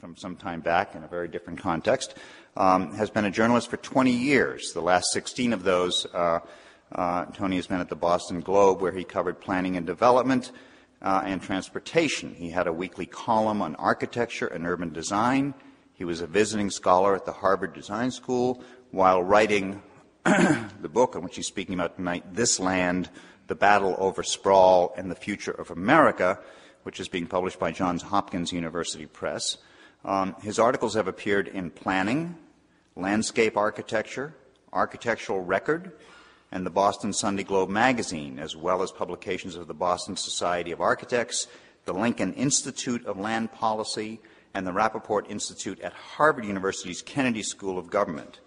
from some time back in a very different context, has been a journalist for 20 years. The last 16 of those, Tony has been at the Boston Globe, where he covered planning and development and transportation. He had a weekly column on architecture and urban design. He was a visiting scholar at the Harvard Design School while writing the book on which he's speaking about tonight, This Land, The Battle Over Sprawl and the Future of America, which is being published by Johns Hopkins University Press. His articles have appeared in Planning, Landscape Architecture, Architectural Record, and the Boston Sunday Globe magazine, as well as publications of the Boston Society of Architects, the Lincoln Institute of Land Policy, and the Rappaport Institute at Harvard University's Kennedy School of Government.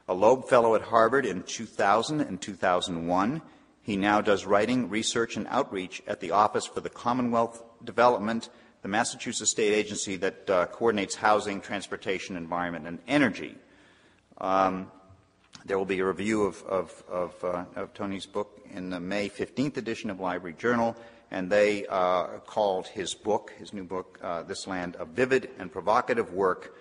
A Loeb Fellow at Harvard in 2000 and 2001, he now does writing, research, and outreach at the Office for the Commonwealth Development, the Massachusetts state agency that coordinates housing, transportation, environment, and energy. There will be a review of Tony's book in the May 15th edition of Library Journal, and they called his book, his new book, This Land, a vivid and provocative work.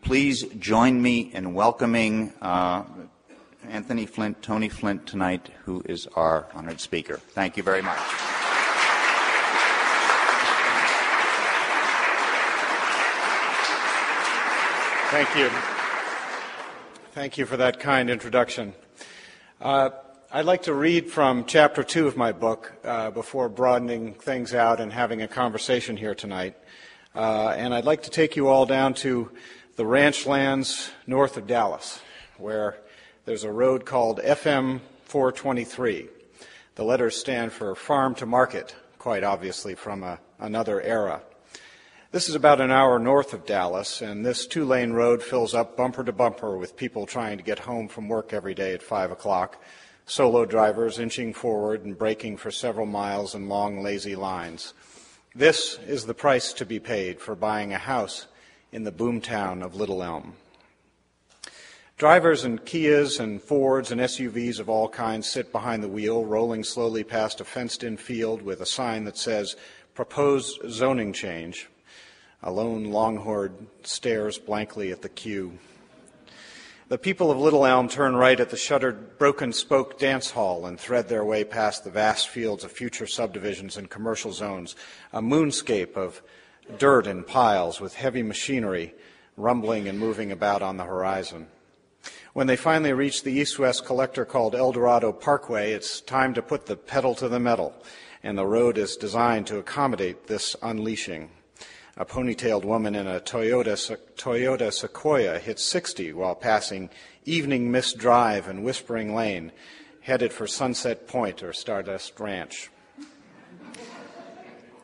Please join me in welcoming Anthony Flint, Tony Flint tonight, who is our honored speaker. Thank you very much. Thank you. Thank you for that kind introduction. I'd like to read from Chapter 2 of my book before broadening things out and having a conversation here tonight. And I'd like to take you all down to the ranchlands north of Dallas, where there's a road called FM 423. The letters stand for Farm to Market, quite obviously from another era. This is about an hour north of Dallas, and this two-lane road fills up bumper to bumper with people trying to get home from work every day at 5 o'clock, solo drivers inching forward and braking for several miles in long, lazy lines. This is the price to be paid for buying a house in the boomtown of Little Elm. Drivers in Kias and Fords and SUVs of all kinds sit behind the wheel, rolling slowly past a fenced-in field with a sign that says, "Proposed zoning change." A lone longhorn stares blankly at the queue. The people of Little Elm turn right at the shuttered Broken Spoke dance hall and thread their way past the vast fields of future subdivisions and commercial zones, a moonscape of dirt and piles with heavy machinery rumbling and moving about on the horizon. When they finally reach the east-west collector called El Dorado Parkway, it's time to put the pedal to the metal, and the road is designed to accommodate this unleashing. A ponytailed woman in a Toyota Sequoia hits 60 while passing Evening Mist Drive and Whispering Lane, headed for Sunset Point or Stardust Ranch.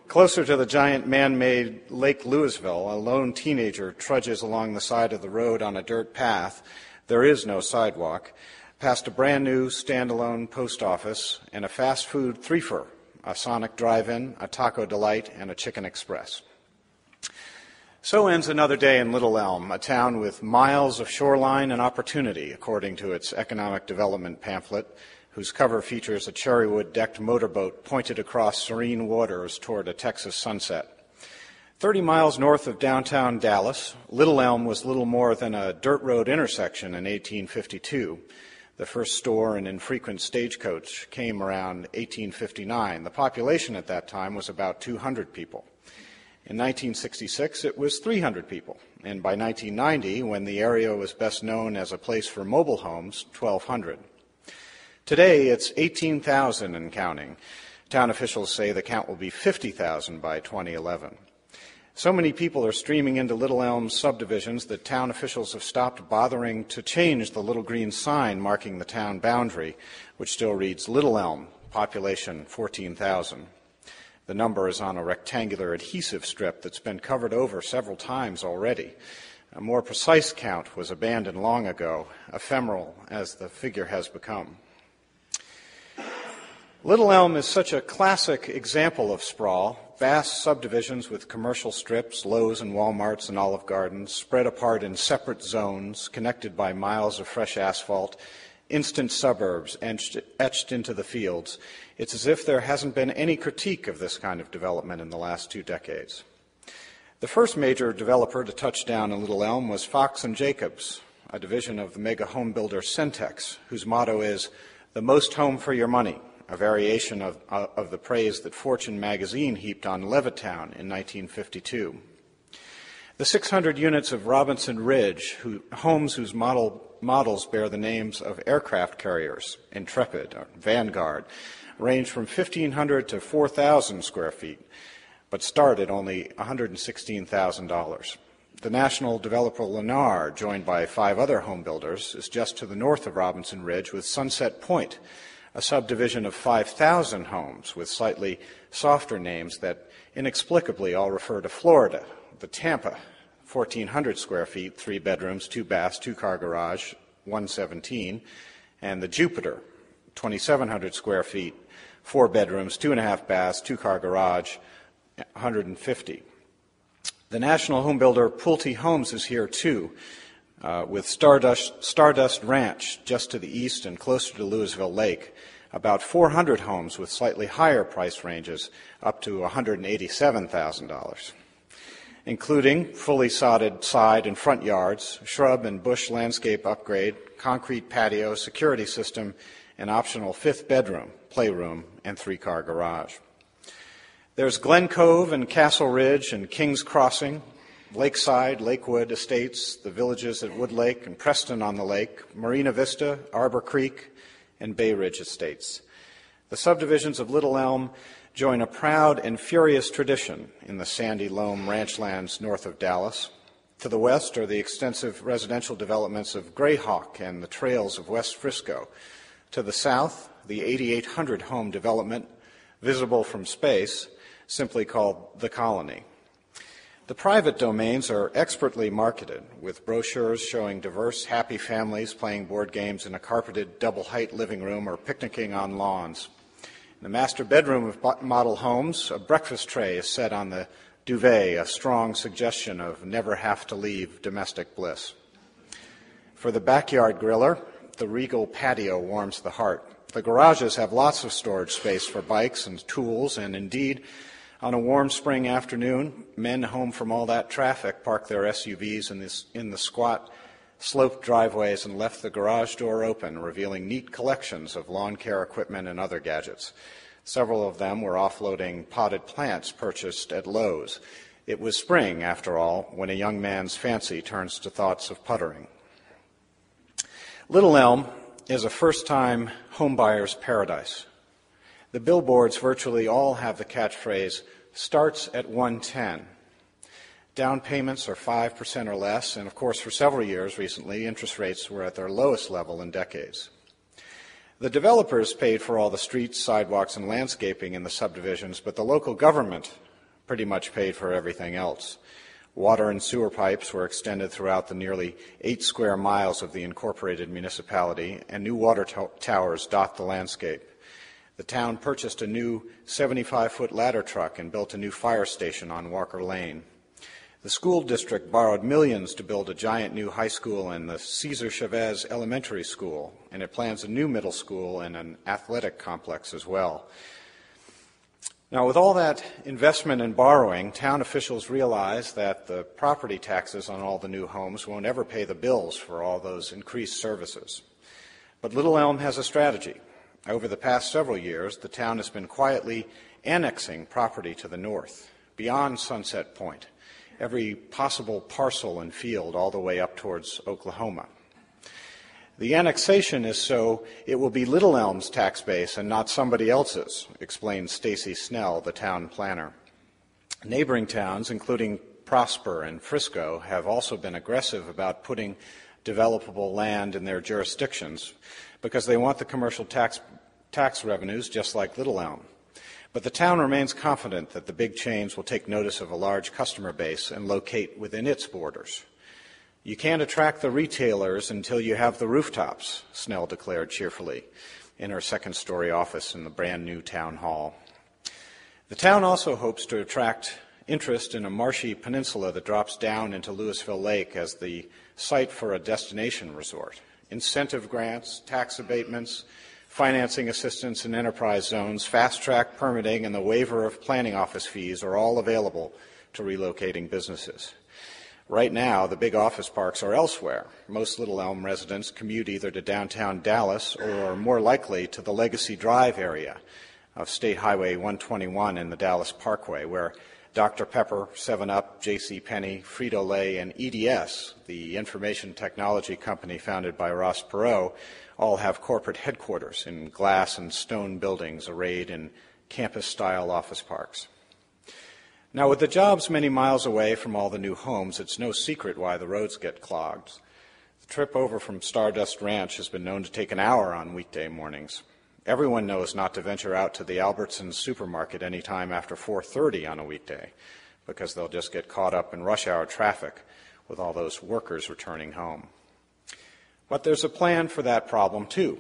Closer to the giant man-made Lake Louisville, a lone teenager trudges along the side of the road on a dirt path. There is no sidewalk, past a brand-new standalone post office and a fast food threefer, a Sonic drive-in, a Taco Delight, and a Chicken Express. So ends another day in Little Elm, a town with miles of shoreline and opportunity, according to its economic development pamphlet, whose cover features a cherrywood-decked motorboat pointed across serene waters toward a Texas sunset. 30 miles north of downtown Dallas, Little Elm was little more than a dirt road intersection in 1852. The first store and infrequent stagecoach came around 1859. The population at that time was about 200 people. In 1966, it was 300 people, and by 1990, when the area was best known as a place for mobile homes, 1,200. Today, it's 18,000 and counting. Town officials say the count will be 50,000 by 2011. So many people are streaming into Little Elm's subdivisions that town officials have stopped bothering to change the little green sign marking the town boundary, which still reads Little Elm, population 14,000. The number is on a rectangular adhesive strip that's been covered over several times already. A more precise count was abandoned long ago, ephemeral as the figure has become. Little Elm is such a classic example of sprawl. Vast subdivisions with commercial strips, Lowe's and Walmarts and Olive Gardens, spread apart in separate zones, connected by miles of fresh asphalt, instant suburbs etched into the fields. It's as if there hasn't been any critique of this kind of development in the last 2 decades. The first major developer to touch down in Little Elm was Fox & Jacobs, a division of the mega home builder Centex, whose motto is, "The most home for your money," a variation of the praise that Fortune magazine heaped on Levittown in 1952. The 600 units of Robinson Ridge, homes whose models bear the names of aircraft carriers, Intrepid, or Vanguard, range from 1,500 to 4,000 square feet, but start at only $116,000. The national developer Lennar, joined by 5 other home builders, is just to the north of Robinson Ridge with Sunset Point, a subdivision of 5,000 homes with slightly softer names that inexplicably all refer to Florida. The Tampa, 1,400 square feet, 3 bedrooms, 2 baths, 2-car garage, 117, and the Jupiter, 2,700 square feet, 4 bedrooms, 2.5 baths, 2-car garage, 150. The national home builder Pulte Homes is here too, with Stardust Ranch just to the east and closer to Louisville Lake, about 400 homes with slightly higher price ranges, up to $187,000, including fully sodded side and front yards, shrub and bush landscape upgrade, concrete patio, security system, and optional 5th bedroom, playroom, and 3-car garage. There's Glen Cove and Castle Ridge and Kings Crossing, Lakeside, Lakewood Estates, the villages at Wood Lake and Preston on the Lake, Marina Vista, Arbor Creek, and Bay Ridge Estates. The subdivisions of Little Elm join a proud and furious tradition in the sandy loam ranchlands north of Dallas. To the west are the extensive residential developments of Greyhawk and the trails of West Frisco. To the south, the 8,800 home development, visible from space, simply called The Colony. The private domains are expertly marketed, with brochures showing diverse, happy families playing board games in a carpeted double-height living room or picnicking on lawns. In the master bedroom of model homes, a breakfast tray is set on the duvet, a strong suggestion of never have to leave domestic bliss. For the backyard griller, the regal patio warms the heart. The garages have lots of storage space for bikes and tools, and indeed, on a warm spring afternoon, men home from all that traffic parked their SUVs in the squat, sloped driveways and left the garage door open, revealing neat collections of lawn care equipment and other gadgets. Several of them were offloading potted plants purchased at Lowe's. It was spring, after all, when a young man's fancy turns to thoughts of puttering. Little Elm is a first-time homebuyer's paradise. The billboards virtually all have the catchphrase, "starts at 110." Down payments are 5% or less, and of course for several years recently, interest rates were at their lowest level in decades. The developers paid for all the streets, sidewalks, and landscaping in the subdivisions, but the local government pretty much paid for everything else. Water and sewer pipes were extended throughout the nearly 8 square miles of the incorporated municipality, and new water towers dot the landscape. The town purchased a new 75-foot ladder truck and built a new fire station on Walker Lane. The school district borrowed millions to build a giant new high school and the Cesar Chavez Elementary School, and it plans a new middle school and an athletic complex as well. Now, with all that investment and borrowing, town officials realize that the property taxes on all the new homes won't ever pay the bills for all those increased services. But Little Elm has a strategy. Over the past several years, the town has been quietly annexing property to the north, beyond Sunset Point, every possible parcel and field all the way up towards Oklahoma. The annexation is so it will be Little Elm's tax base and not somebody else's, explained Stacy Snell, the town planner. Neighboring towns, including Prosper and Frisco, have also been aggressive about putting developable land in their jurisdictions because they want the commercial tax revenues just like Little Elm. But the town remains confident that the big chains will take notice of a large customer base and locate within its borders. You can't attract the retailers until you have the rooftops, Snell declared cheerfully in her second-story office in the brand-new town hall. The town also hopes to attract interest in a marshy peninsula that drops down into Louisville Lake as the site for a destination resort. Incentive grants, tax abatements, financing assistance in enterprise zones, fast-track permitting, and the waiver of planning office fees are all available to relocating businesses. Right now, the big office parks are elsewhere. Most Little Elm residents commute either to downtown Dallas or, more likely, to the Legacy Drive area of State Highway 121 in the Dallas Parkway, where Dr. Pepper, 7-Up, JCPenney, Frito-Lay, and EDS, the information technology company founded by Ross Perot, all have corporate headquarters in glass and stone buildings arrayed in campus-style office parks. Now, with the jobs many miles away from all the new homes, it's no secret why the roads get clogged. The trip over from Stardust Ranch has been known to take an hour on weekday mornings. Everyone knows not to venture out to the Albertsons supermarket any time after 4:30 on a weekday, because they'll just get caught up in rush hour traffic with all those workers returning home. But there's a plan for that problem, too.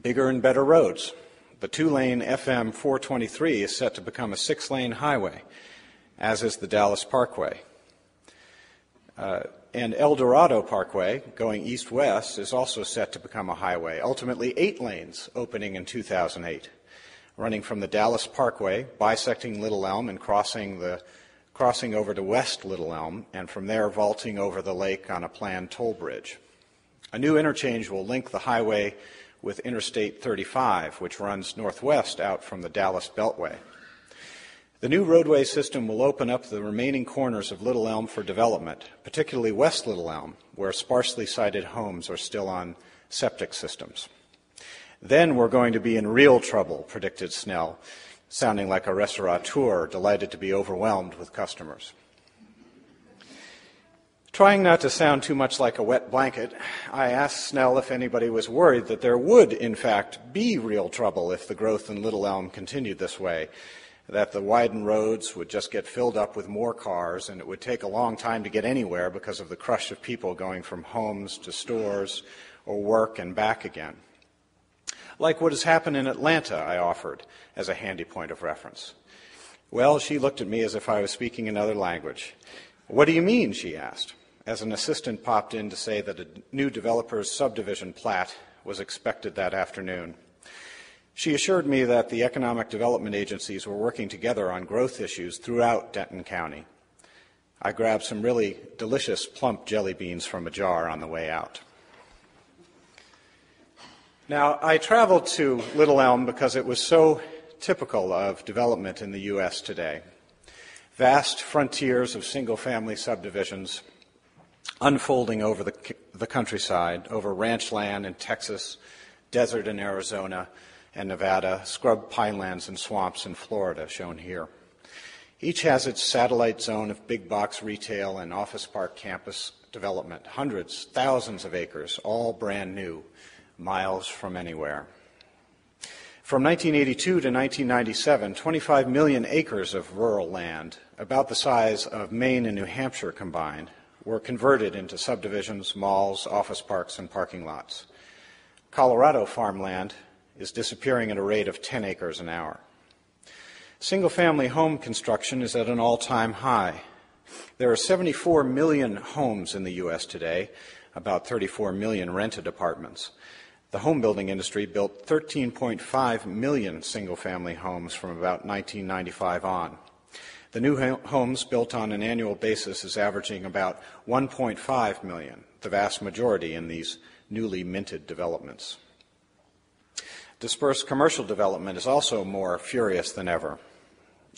Bigger and better roads. The 2-lane FM 423 is set to become a 6-lane highway, as is the Dallas Parkway. And El Dorado Parkway, going east-west, is also set to become a highway, ultimately 8 lanes, opening in 2008, running from the Dallas Parkway, bisecting Little Elm and crossing over to West Little Elm, and from there vaulting over the lake on a planned toll bridge. A new interchange will link the highway with Interstate 35, which runs northwest out from the Dallas Beltway. The new roadway system will open up the remaining corners of Little Elm for development, particularly West Little Elm, where sparsely sited homes are still on septic systems. Then we're going to be in real trouble, predicted Snell, sounding like a restaurateur delighted to be overwhelmed with customers. Trying not to sound too much like a wet blanket, I asked Snell if anybody was worried that there would, in fact, be real trouble if the growth in Little Elm continued this way, that the widened roads would just get filled up with more cars and it would take a long time to get anywhere because of the crush of people going from homes to stores or work and back again. Like what has happened in Atlanta, I offered, as a handy point of reference. Well, she looked at me as if I was speaking another language. What do you mean, she asked, as an assistant popped in to say that a new developer's subdivision plat was expected that afternoon. She assured me that the economic development agencies were working together on growth issues throughout Denton County. I grabbed some really delicious plump jelly beans from a jar on the way out. Now, I traveled to Little Elm because it was so typical of development in the U.S. today. Vast frontiers of single-family subdivisions unfolding over the countryside, over ranch land in Texas, desert in Arizona and Nevada, scrub pinelands and swamps in Florida, shown here. Each has its satellite zone of big box retail and office park campus development, hundreds, thousands of acres, all brand new, miles from anywhere. From 1982 to 1997, 25 million acres of rural land, about the size of Maine and New Hampshire combined, were converted into subdivisions, malls, office parks, and parking lots. Colorado farmland is disappearing at a rate of 10 acres an hour. Single-family home construction is at an all-time high. There are 74 million homes in the U.S. today, about 34 million rented apartments. The home building industry built 13.5 million single-family homes from about 1995 on. The new homes built on an annual basis is averaging about 1.5 million, the vast majority in these newly minted developments. Dispersed commercial development is also more furious than ever.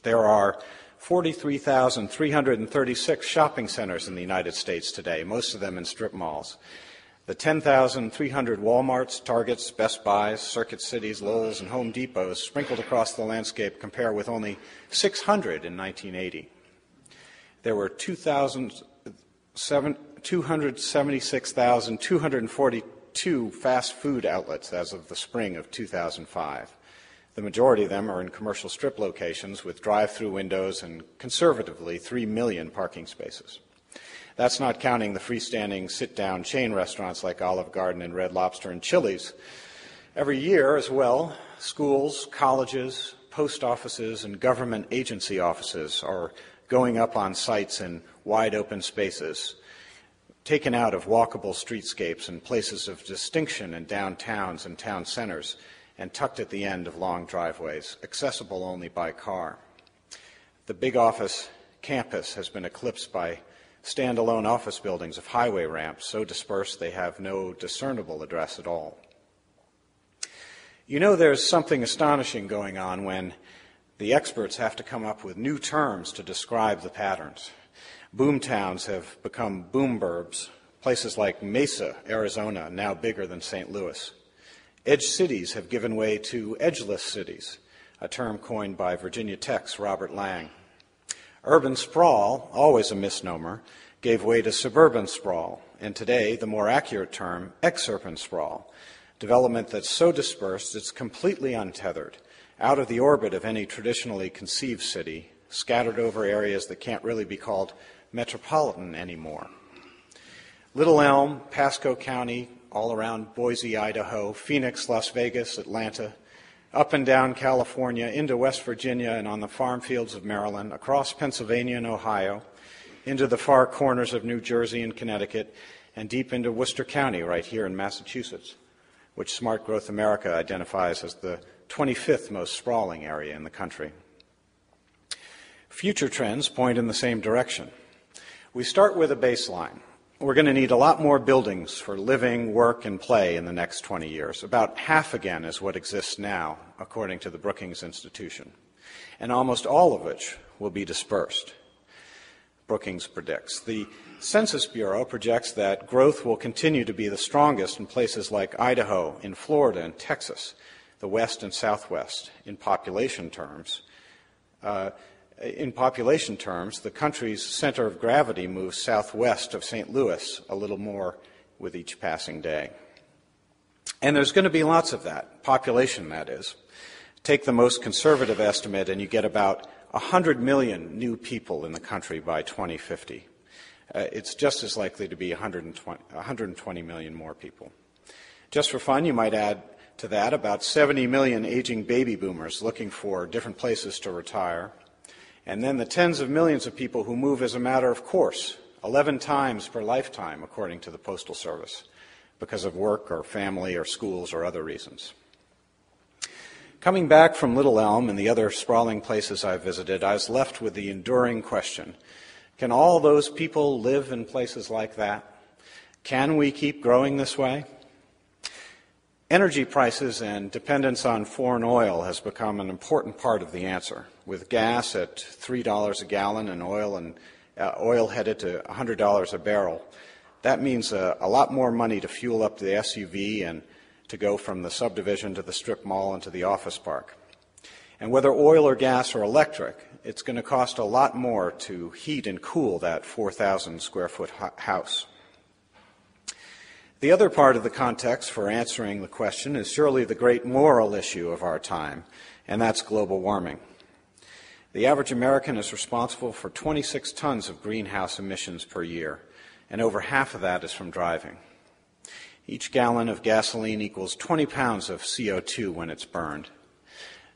There are 43,336 shopping centers in the United States today, most of them in strip malls. The 10,300 Walmarts, Targets, Best Buys, Circuit Cities, Lowe's, and Home Depots sprinkled across the landscape compare with only 600 in 1980. There were 276,242 fast food outlets as of the spring of 2005. The majority of them are in commercial strip locations with drive-through windows and conservatively 3 million parking spaces. That's not counting the freestanding sit-down chain restaurants like Olive Garden and Red Lobster and Chili's. Every year as well, schools, colleges, post offices, and government agency offices are going up on sites in wide open spaces, taken out of walkable streetscapes and places of distinction in downtowns and town centers, and tucked at the end of long driveways, accessible only by car. The big office campus has been eclipsed by standalone office buildings of highway ramps so dispersed they have no discernible address at all. You know, there's something astonishing going on when the experts have to come up with new terms to describe the patterns. Boom towns have become boomburbs, places like Mesa, Arizona, now bigger than St. Louis. Edge cities have given way to edgeless cities, a term coined by Virginia Tech's Robert Lang. Urban sprawl, always a misnomer, gave way to suburban sprawl, and today the more accurate term, exurban sprawl, development that's so dispersed it's completely untethered, out of the orbit of any traditionally conceived city, scattered over areas that can't really be called metropolitan anymore. Little Elm, Pasco County, all around Boise, Idaho, Phoenix, Las Vegas, Atlanta, up and down California, into West Virginia and on the farm fields of Maryland, across Pennsylvania and Ohio, into the far corners of New Jersey and Connecticut, and deep into Worcester County right here in Massachusetts, which Smart Growth America identifies as the 25th most sprawling area in the country. Future trends point in the same direction. We start with a baseline. We're going to need a lot more buildings for living, work, and play in the next 20 years. About half again is what exists now, according to the Brookings Institution, and almost all of which will be dispersed, Brookings predicts. The Census Bureau projects that growth will continue to be the strongest in places like Idaho, in Florida, and Texas, the West and Southwest. In population terms, the country's center of gravity moves southwest of St. Louis a little more with each passing day. And there's going to be lots of that, population that is. Take the most conservative estimate and you get about 100 million new people in the country by 2050. It's just as likely to be 120 million more people. Just for fun, you might add to that about 70 million aging baby boomers looking for different places to retire. And then the tens of millions of people who move as a matter of course, 11 times per lifetime, according to the Postal Service, because of work or family or schools or other reasons. Coming back from Little Elm and the other sprawling places I visited, I was left with the enduring question, can all those people live in places like that? Can we keep growing this way? Energy prices and dependence on foreign oil has become an important part of the answer. With gas at $3 a gallon and oil headed to $100 a barrel, that means a lot more money to fuel up the SUV and to go from the subdivision to the strip mall and to the office park. And whether oil or gas or electric, it's going to cost a lot more to heat and cool that 4,000 square foot house. The other part of the context for answering the question is surely the great moral issue of our time, and that's global warming. The average American is responsible for 26 tons of greenhouse emissions per year, and over half of that is from driving. Each gallon of gasoline equals 20 pounds of CO2 when it's burned.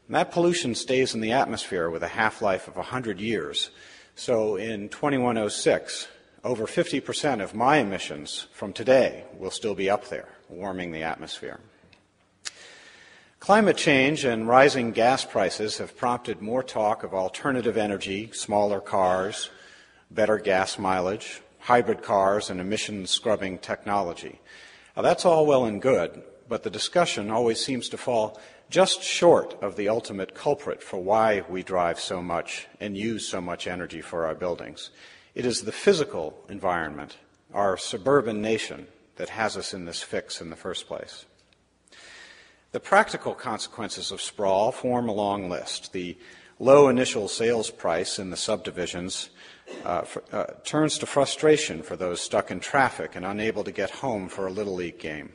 And that pollution stays in the atmosphere with a half-life of 100 years. So in 2106, over 50% of my emissions from today will still be up there, warming the atmosphere. Climate change and rising gas prices have prompted more talk of alternative energy, smaller cars, better gas mileage, hybrid cars, and emission-scrubbing technology. Now, that's all well and good, but the discussion always seems to fall just short of the ultimate culprit for why we drive so much and use so much energy for our buildings. It is the physical environment, our suburban nation, that has us in this fix in the first place. The practical consequences of sprawl form a long list. The low initial sales price in the subdivisions turns to frustration for those stuck in traffic and unable to get home for a Little League game.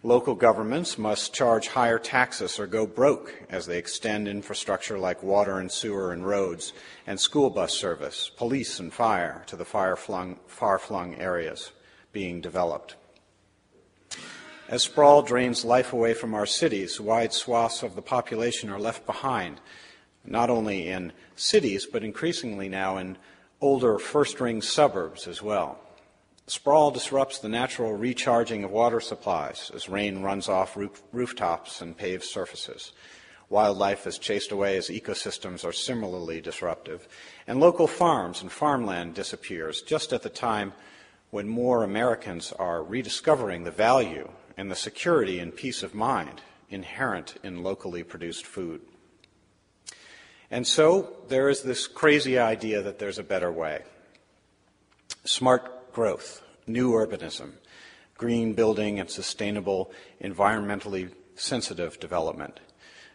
Local governments must charge higher taxes or go broke as they extend infrastructure like water and sewer and roads and school bus service, police and fire to the far-flung areas being developed. As sprawl drains life away from our cities, wide swaths of the population are left behind, not only in cities, but increasingly now in older first-ring suburbs as well. Sprawl disrupts the natural recharging of water supplies as rain runs off rooftops and paved surfaces. Wildlife is chased away as ecosystems are similarly disruptive. And local farms and farmland disappears just at the time when more Americans are rediscovering the value and the security and peace of mind inherent in locally produced food. And so there is this crazy idea that there's a better way. Smart growth, new urbanism, green building and sustainable, environmentally sensitive development.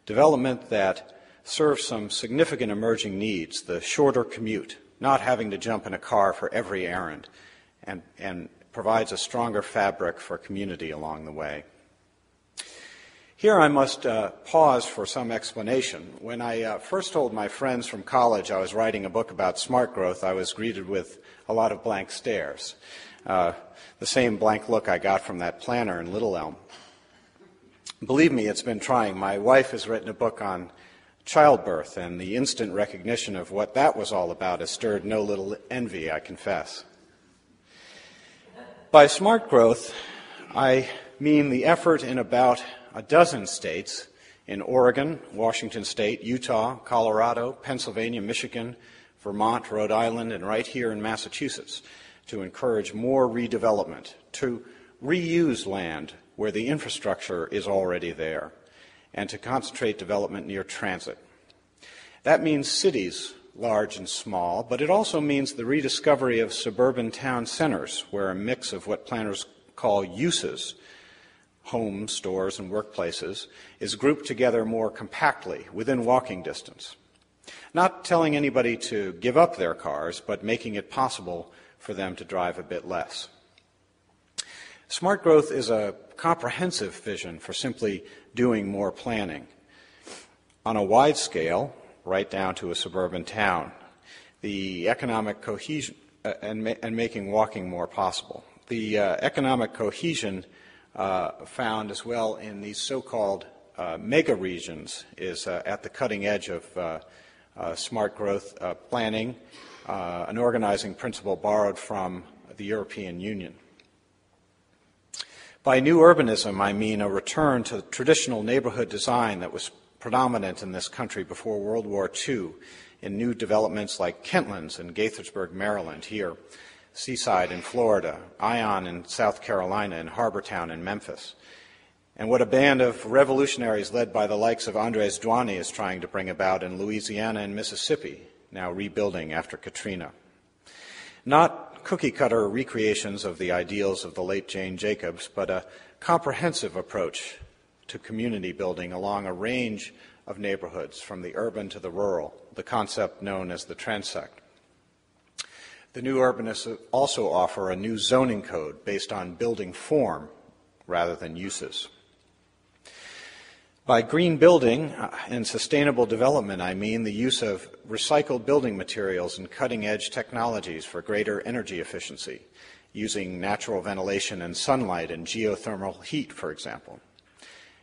Development that serves some significant emerging needs, the shorter commute, not having to jump in a car for every errand, and provides a stronger fabric for community along the way. Here I must pause for some explanation. When I first told my friends from college I was writing a book about smart growth, I was greeted with a lot of blank stares. The same blank look I got from that planner in Little Elm. Believe me, it's been trying. My wife has written a book on childbirth, and the instant recognition of what that was all about has stirred no little envy, I confess. By smart growth, I mean the effort in about a dozen states, in Oregon, Washington State, Utah, Colorado, Pennsylvania, Michigan, Vermont, Rhode Island, and right here in Massachusetts, to encourage more redevelopment, to reuse land where the infrastructure is already there, and to concentrate development near transit. That means cities, large and small, but it also means the rediscovery of suburban town centers, where a mix of what planners call uses, homes, stores, and workplaces, is grouped together more compactly within walking distance. Not telling anybody to give up their cars, but making it possible for them to drive a bit less. Smart growth is a comprehensive vision for simply doing more planning. On a wide scale, right down to a suburban town, the economic cohesion and making walking more possible. The economic cohesion found as well in these so-called mega regions is at the cutting edge of smart growth planning, an organizing principle borrowed from the European Union. By new urbanism, I mean a return to traditional neighborhood design that was predominant in this country before World War II in new developments like Kentlands in Gaithersburg, Maryland, here, Seaside in Florida, Ion in South Carolina, and Harbortown in Memphis. And what a band of revolutionaries led by the likes of Andres Duany is trying to bring about in Louisiana and Mississippi, now rebuilding after Katrina. Not cookie-cutter recreations of the ideals of the late Jane Jacobs, but a comprehensive approach to community building along a range of neighborhoods, from the urban to the rural, the concept known as the transect. The new urbanists also offer a new zoning code based on building form rather than uses. By green building and sustainable development, I mean the use of recycled building materials and cutting-edge technologies for greater energy efficiency, using natural ventilation and sunlight and geothermal heat, for example.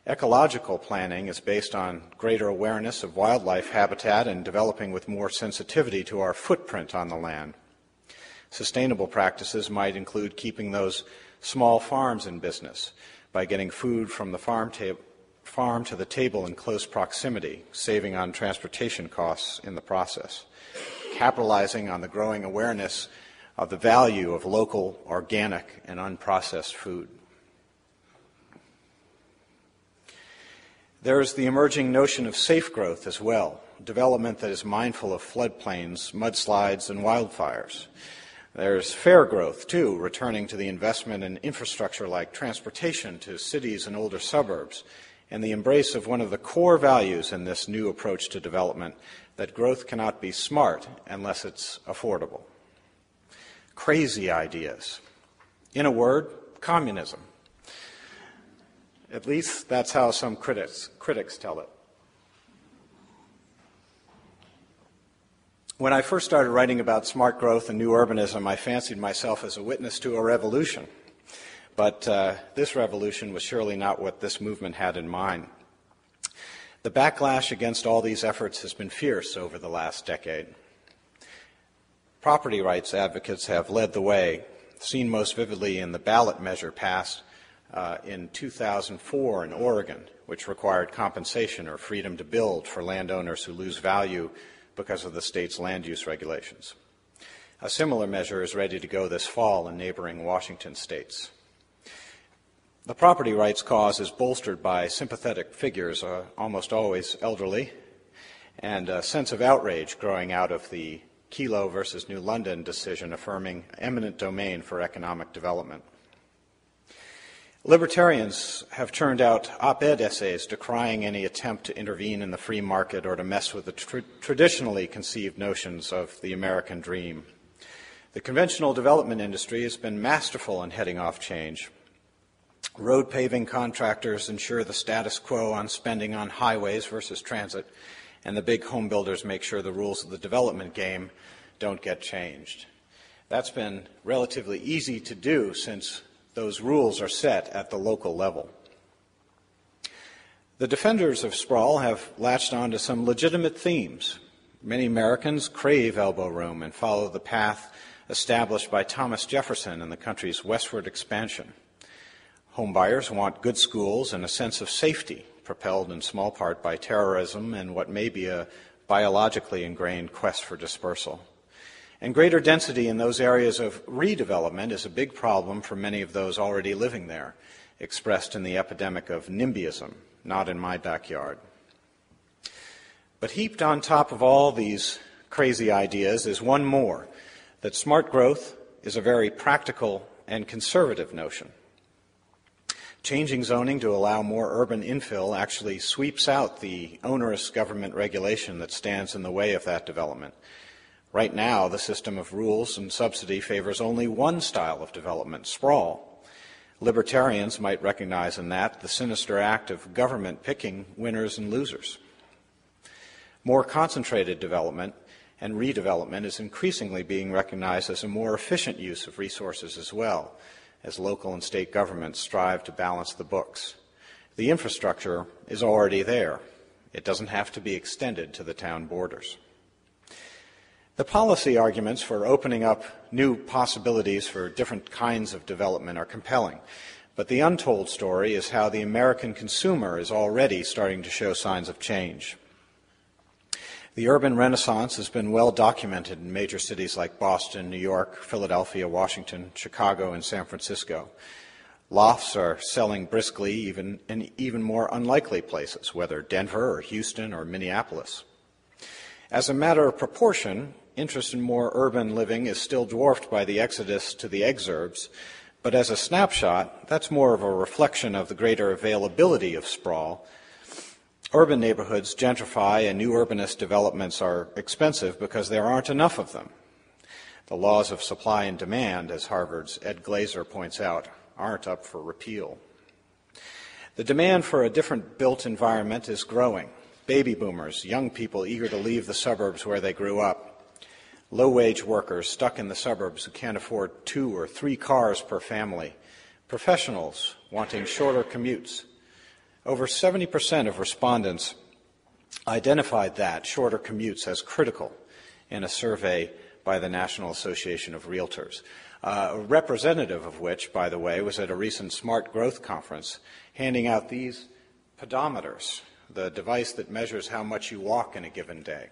Ecological planning is based on greater awareness of wildlife habitat and developing with more sensitivity to our footprint on the land. Sustainable practices might include keeping those small farms in business by getting food from the farm to the table in close proximity, saving on transportation costs in the process, capitalizing on the growing awareness of the value of local, organic, and unprocessed food. There is the emerging notion of safe growth as well, development that is mindful of floodplains, mudslides, and wildfires. There's fair growth, too, returning to the investment in infrastructure like transportation to cities and older suburbs, and the embrace of one of the core values in this new approach to development, that growth cannot be smart unless it's affordable. Crazy ideas. In a word, communism. At least that's how some critics tell it. When I first started writing about smart growth and new urbanism, I fancied myself as a witness to a revolution. But this revolution was surely not what this movement had in mind. The backlash against all these efforts has been fierce over the last decade. Property rights advocates have led the way, seen most vividly in the ballot measure passed in 2004 in Oregon, which required compensation or freedom to build for landowners who lose value because of the state's land use regulations. A similar measure is ready to go this fall in neighboring Washington states. The property rights cause is bolstered by sympathetic figures, almost always elderly, and a sense of outrage growing out of the Kelo versus New London decision affirming eminent domain for economic development. Libertarians have turned out op-ed essays decrying any attempt to intervene in the free market or to mess with the traditionally conceived notions of the American dream. The conventional development industry has been masterful in heading off change. Road paving contractors ensure the status quo on spending on highways versus transit, and the big home builders make sure the rules of the development game don't get changed. That's been relatively easy to do since those rules are set at the local level. The defenders of sprawl have latched on to some legitimate themes. Many Americans crave elbow room and follow the path established by Thomas Jefferson in the country's westward expansion. Homebuyers want good schools and a sense of safety, propelled in small part by terrorism and what may be a biologically ingrained quest for dispersal. And greater density in those areas of redevelopment is a big problem for many of those already living there, expressed in the epidemic of NIMBYism, not in my backyard. But heaped on top of all these crazy ideas is one more, that smart growth is a very practical and conservative notion. Changing zoning to allow more urban infill actually sweeps out the onerous government regulation that stands in the way of that development. Right now, the system of rules and subsidy favors only one style of development, sprawl. Libertarians might recognize in that the sinister act of government picking winners and losers. More concentrated development and redevelopment is increasingly being recognized as a more efficient use of resources as well, as local and state governments strive to balance the books. The infrastructure is already there. It doesn't have to be extended to the town borders. The policy arguments for opening up new possibilities for different kinds of development are compelling, but the untold story is how the American consumer is already starting to show signs of change. The urban renaissance has been well documented in major cities like Boston, New York, Philadelphia, Washington, Chicago, and San Francisco. Lofts are selling briskly even in even more unlikely places, whether Denver or Houston or Minneapolis. As a matter of proportion, interest in more urban living is still dwarfed by the exodus to the exurbs, but as a snapshot, that's more of a reflection of the greater availability of sprawl. Urban neighborhoods gentrify and new urbanist developments are expensive because there aren't enough of them. The laws of supply and demand, as Harvard's Ed Glazer points out, aren't up for repeal. The demand for a different built environment is growing. Baby boomers, young people eager to leave the suburbs where they grew up. Low-wage workers stuck in the suburbs who can't afford 2 or 3 cars per family. Professionals wanting shorter commutes. Over 70% of respondents identified that shorter commutes as critical in a survey by the National Association of Realtors, a representative of which, by the way, was at a recent Smart Growth conference handing out these pedometers, the device that measures how much you walk in a given day.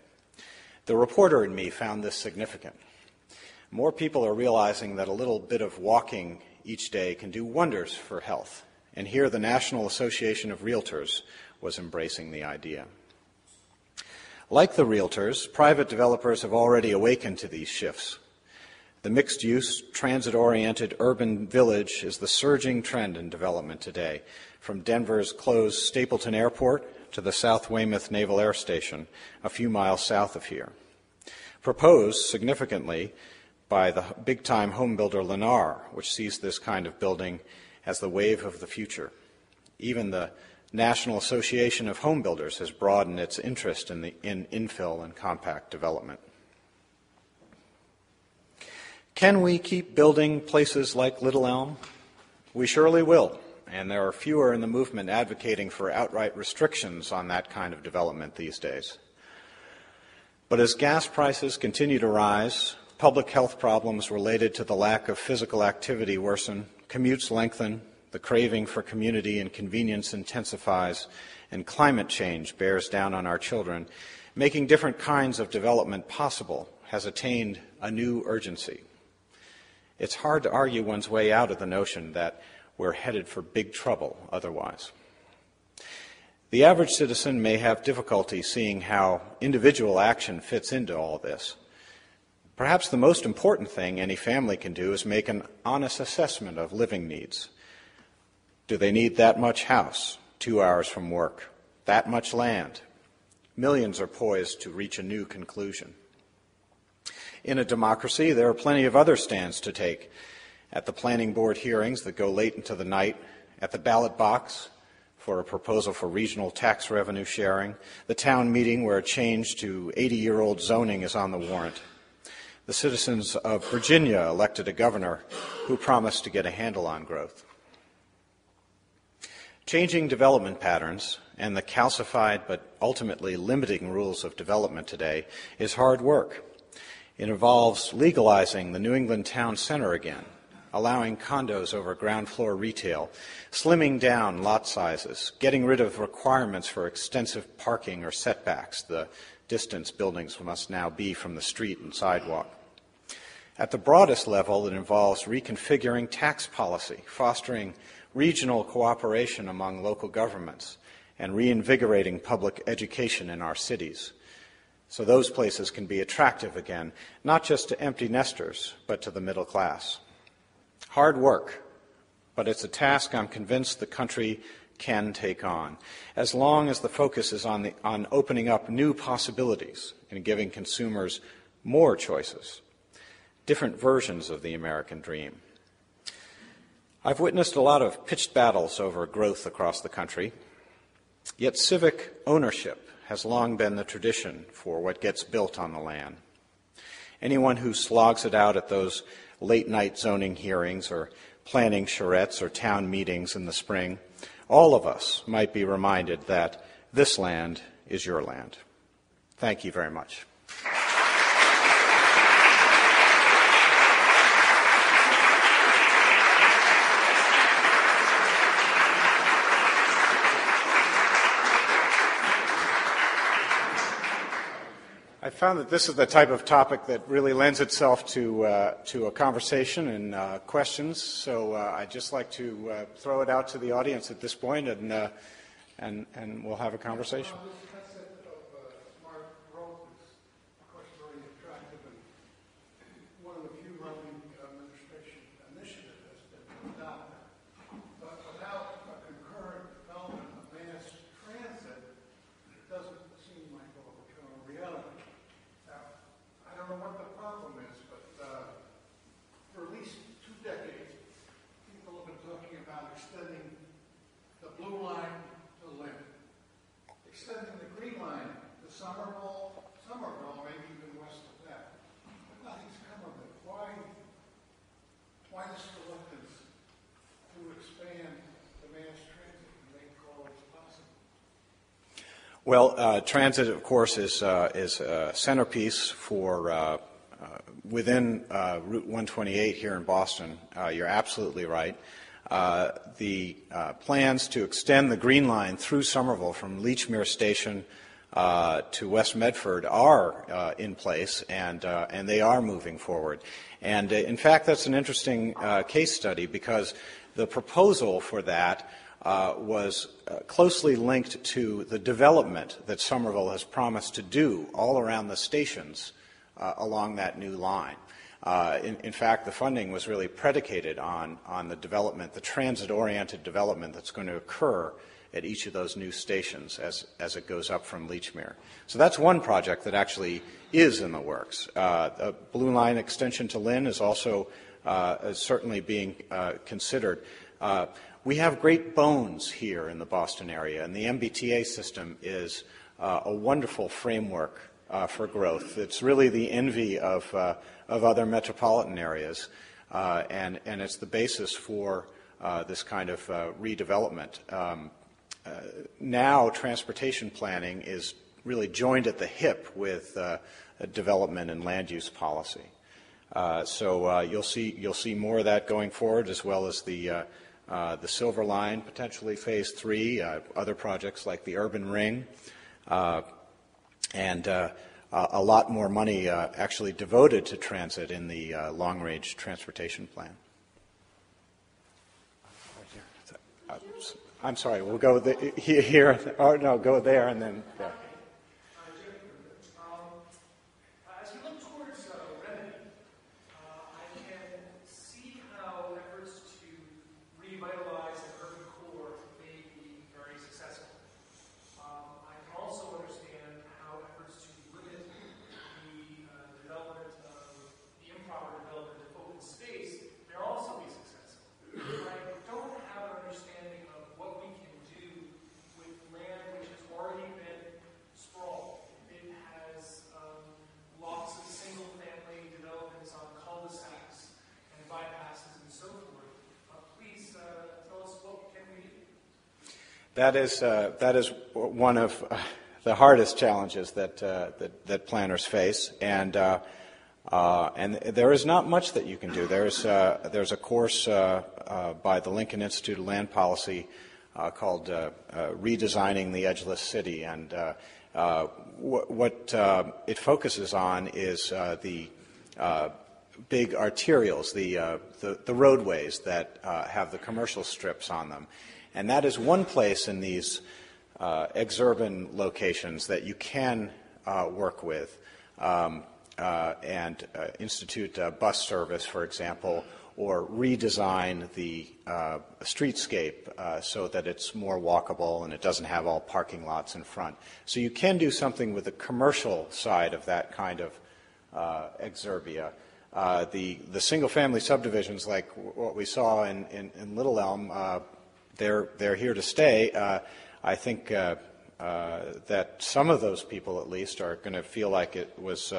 The reporter in me found this significant. More people are realizing that a little bit of walking each day can do wonders for health, and here the National Association of Realtors was embracing the idea. Like the realtors, private developers have already awakened to these shifts. The mixed-use, transit-oriented urban village is the surging trend in development today, from Denver's closed Stapleton Airport to the South Weymouth Naval Air Station, a few miles south of here. Proposed significantly by the big-time homebuilder Lennar, which sees this kind of building as the wave of the future. Even the National Association of Homebuilders has broadened its interest in infill and compact development. Can we keep building places like Little Elm? We surely will, and there are fewer in the movement advocating for outright restrictions on that kind of development these days. But as gas prices continue to rise, public health problems related to the lack of physical activity worsen, commutes lengthen, The craving for community and convenience intensifies, and climate change bears down on our children. Making different kinds of development possible has attained a new urgency. It's hard to argue one's way out of the notion that we're headed for big trouble otherwise. The average citizen may have difficulty seeing how individual action fits into all this. Perhaps the most important thing any family can do is make an honest assessment of living needs. Do they need that much house, 2 hours from work, that much land? Millions are poised to reach a new conclusion. In a democracy, there are plenty of other stands to take. At the planning board hearings that go late into the night, at the ballot box for a proposal for regional tax revenue sharing, the town meeting where a change to 80-year-old zoning is on the warrant. The citizens of Virginia elected a governor who promised to get a handle on growth. Changing development patterns and the calcified but ultimately limiting rules of development today is hard work. It involves legalizing the New England town center again, allowing condos over ground floor retail, slimming down lot sizes, getting rid of requirements for extensive parking or setbacks, the distance buildings must now be from the street and sidewalk. At the broadest level, it involves reconfiguring tax policy, fostering regional cooperation among local governments, and reinvigorating public education in our cities, so those places can be attractive again, not just to empty nesters, but to the middle class. Hard work, but it's a task I'm convinced the country can take on, as long as the focus is on opening up new possibilities and giving consumers more choices, different versions of the American dream. I've witnessed a lot of pitched battles over growth across the country, yet civic ownership has long been the tradition for what gets built on the land. Anyone who slogs it out at those late-night zoning hearings or planning charrettes or town meetings in the spring, all of us might be reminded that this land is your land. Thank you very much. I found that this is the type of topic that really lends itself to a conversation and questions. So I'd just like to throw it out to the audience at this point, and we'll have a conversation. Well, transit, of course, is a centerpiece for within Route 128 here in Boston. You're absolutely right. The plans to extend the Green Line through Somerville from Leechmere Station to West Medford are in place, and they are moving forward. And in fact, that's an interesting case study because the proposal for that was closely linked to the development that Somerville has promised to do all around the stations along that new line. In fact, the funding was really predicated on the development, the transit-oriented development that's going to occur at each of those new stations as it goes up from Leechmere. So that's one project that actually is in the works. A Blue Line extension to Lynn is also certainly being considered. We have great bones here in the Boston area, and the MBTA system is a wonderful framework for growth. It's really the envy of other metropolitan areas, and it's the basis for this kind of redevelopment. Now, transportation planning is really joined at the hip with development and land use policy. So you'll see more of that going forward, as well as the the Silver Line, potentially Phase 3, other projects like the Urban Ring, and a lot more money actually devoted to transit in the long-range transportation plan. I'm sorry, we'll go here, or no, go there and then there. As we look towards remedy, I can see how efforts to revitalize an urban core may be very successful. I can also understand how efforts to limit the development of the improper development of open space may also be successful. I don't have an understanding of what we can do with land which has already been sprawled. It has lots of single-family developments on cul-de-sacs and bypasses and so forth. Please tell us what can we do. That is one of the hardest challenges that planners face, and there is not much that you can do. There's a course by the Lincoln Institute of Land Policy called Redesigning the Edgeless City, and what it focuses on is the big arterials, the roadways that have the commercial strips on them. And that is one place in these exurban locations that you can work with and institute bus service, for example, or redesign the streetscape so that it's more walkable and it doesn't have all parking lots in front. So you can do something with the commercial side of that kind of exurbia. The single-family subdivisions, like what we saw in Little Elm, they're here to stay. I think that some of those people, at least, are going to feel like it was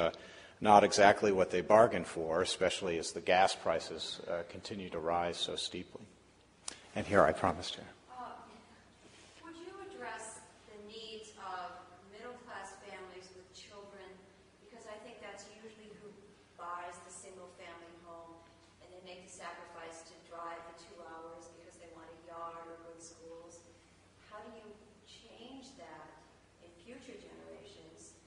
not exactly what they bargained for, especially as the gas prices continue to rise so steeply. And here, I promised you. Would you address the needs of middle-class families with children? Because I think that's usually who buys the single-family home, and they make the sacrifice to drive the 2 hours because they want a yard or good schools. How do you change that in future generations?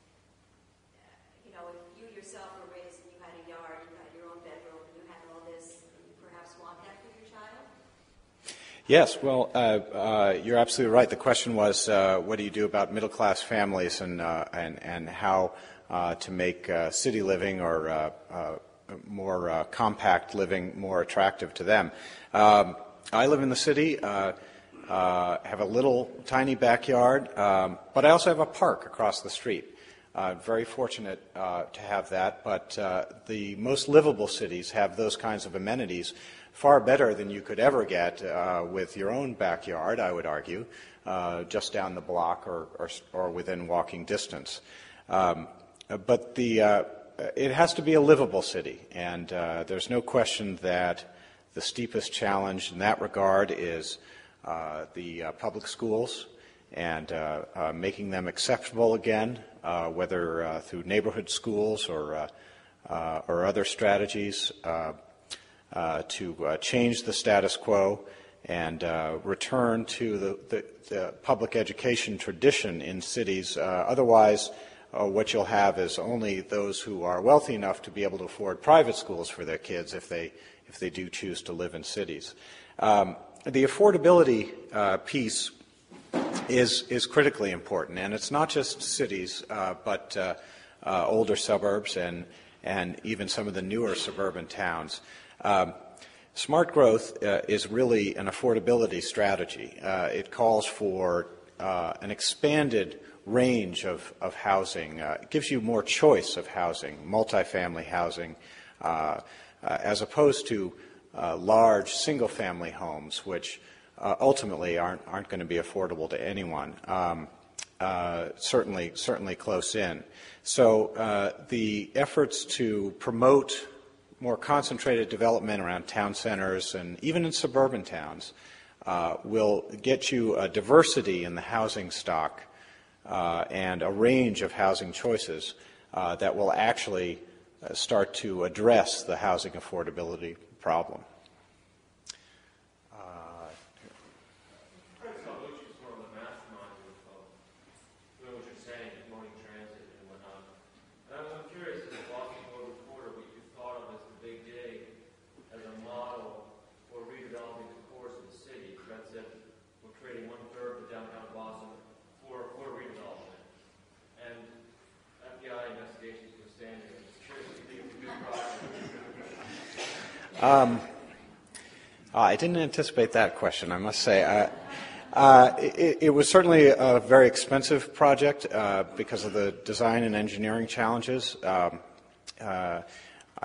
You know, if you yourself were raised and you had a yard, you had your own bedroom, and you had all this, and you perhaps want that for your child? Yes, well, you're absolutely right. The question was, what do you do about middle-class families and how to make city living or more compact living more attractive to them. I live in the city, have a little tiny backyard, but I also have a park across the street. Very fortunate to have that, but the most livable cities have those kinds of amenities far better than you could ever get with your own backyard, I would argue, just down the block or within walking distance. But it has to be a livable city, and there's no question that the steepest challenge in that regard is the public schools and making them acceptable again, whether through neighborhood schools or other strategies to change the status quo and return to the public education tradition in cities. Otherwise, what you'll have is only those who are wealthy enough to be able to afford private schools for their kids if they do choose to live in cities. The affordability piece is critically important, and it's not just cities, but older suburbs and even some of the newer suburban towns. Smart growth is really an affordability strategy. It calls for an expanded range of housing. It gives you more choice of housing, multifamily housing, as opposed to large single-family homes, which ultimately aren't going to be affordable to anyone. Certainly close in. So the efforts to promote more concentrated development around town centers and even in suburban towns will get you a diversity in the housing stock and a range of housing choices that will actually start to address the housing affordability problem. I didn't anticipate that question, I must say. It was certainly a very expensive project because of the design and engineering challenges. I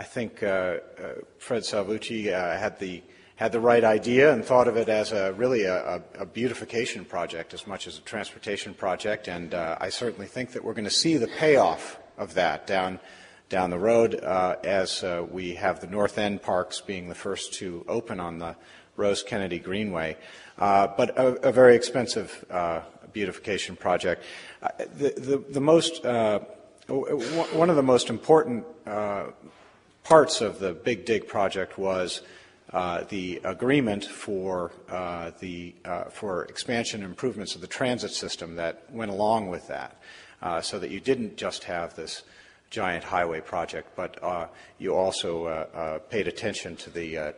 think Fred Salvucci had the right idea and thought of it as really a beautification project as much as a transportation project, and I certainly think that we're going to see the payoff of that down the road as we have the North End parks being the first to open on the Rose Kennedy Greenway, but a very expensive beautification project. One of the most important parts of the Big Dig project was the agreement for expansion and improvements of the transit system that went along with that, so that you didn't just have this giant highway project, but you also paid attention to the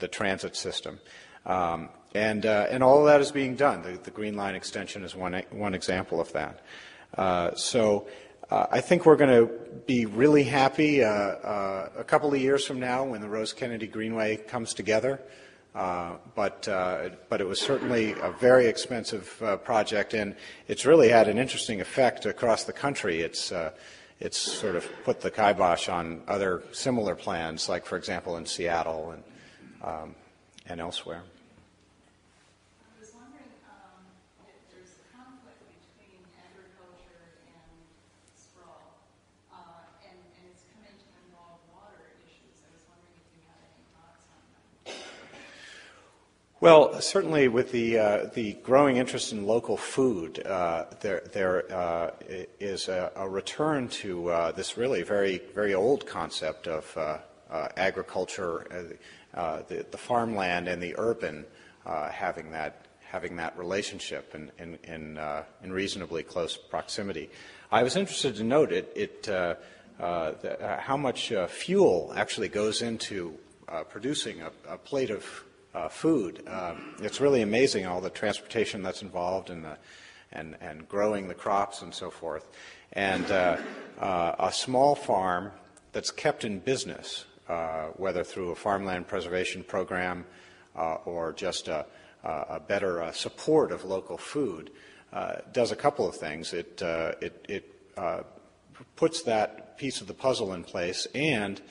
transit system, and all of that is being done. The Green Line extension is one example of that. So I think we're going to be really happy a couple of years from now when the Rose Kennedy Greenway comes together. But it was certainly a very expensive project, and it's really had an interesting effect across the country. It's sort of put the kibosh on other similar plans, like, for example, in Seattle and elsewhere. I was wondering if there's a conflict between agriculture and sprawl, and it's come into involve water issues. I was wondering if you had any thoughts on that. Well, certainly with the growing interest in local food, there is a return to this really very, very old concept of agriculture, the farmland and the urban having that relationship in reasonably close proximity. I was interested to note how much fuel actually goes into producing a plate of food. It's really amazing all the transportation that's involved and growing the crops and so forth. And a small farm that's kept in business, whether through a farmland preservation program or just a better support of local food, does a couple of things. It puts that piece of the puzzle in place, and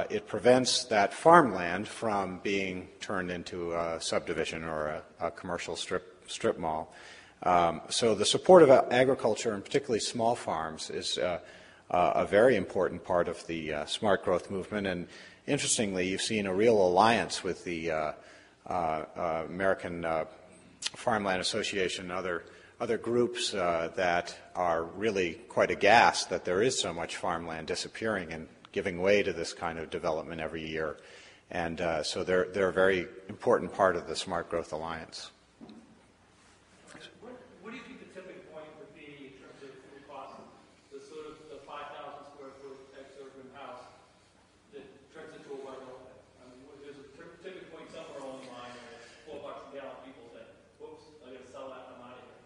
it prevents that farmland from being turned into a subdivision or a commercial strip mall. So the support of agriculture, and particularly small farms, is a very important part of the smart growth movement. And interestingly, you've seen a real alliance with the American Farmland Association and other groups that are really quite aghast that there is so much farmland disappearing and giving way to this kind of development every year. And so they're a very important part of the Smart Growth Alliance. What do you think the tipping point would be in terms of food cost? The sort of the 5,000 square foot exurban house that turns into a wet wetland. I mean, there's a tipping point somewhere along the line where $4 a gallon people say, "Whoops, I got to sell that. I'm out of here."